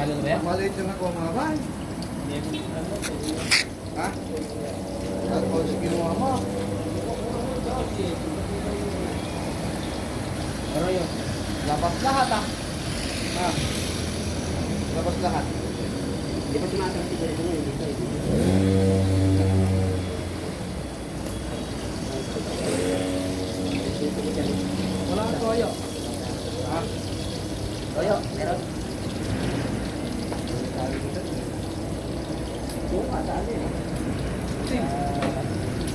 Ano ba yan? Maliit yung ako mga bay. Ha? At kung sige mo mo. Pero yun, labas lahat ah. Ha? Labas lahat. Di ba tumatang si Gary ngayon dito? Wala ang toyo. Ha? Toyo, meron. Yung kasaan eh.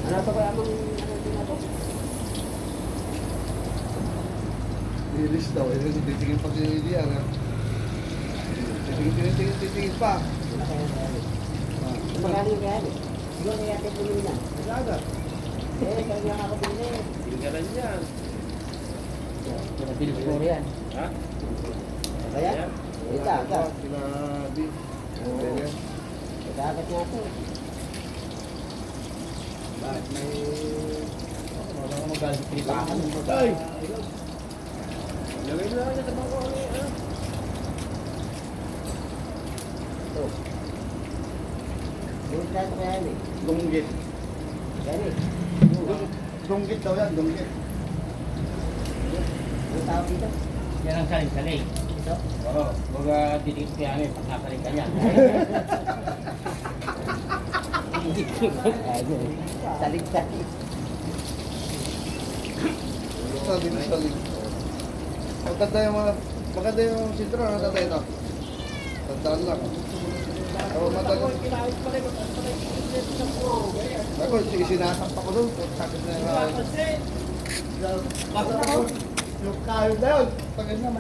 Ano pa ba amang ano? Nilis daw. Titingin pa si Lian. Titingin pa. Magkano yung kaya? Siguro kaya natin pumili na. Nagaga. Kaya nga ako pumili. Tinggalan yan. Pinabili ko yan. Ha? Kaya? Ito, ito. Sinabi. Dagat nga ito. Bakit may... Wala ko magalit pilipakan. Ay! Lagay na lang sa bangko ano eh. Ito. Yung tayo kaya yan eh. Dunggit. Yan eh. Dunggit daw yan, dunggit. Yung tao dito. Yan ang saling-saling. Ito? Oo. Huwag titigit kaya namin pag nasaling ka niya. Saling-saling. Saling. Maganda yung sintro, ano tatay ito? Tandaan lang. Oo, matagal. Ako, sinasampa ko doon. Sakit na yung... Yung kayo na yun. Tagal naman.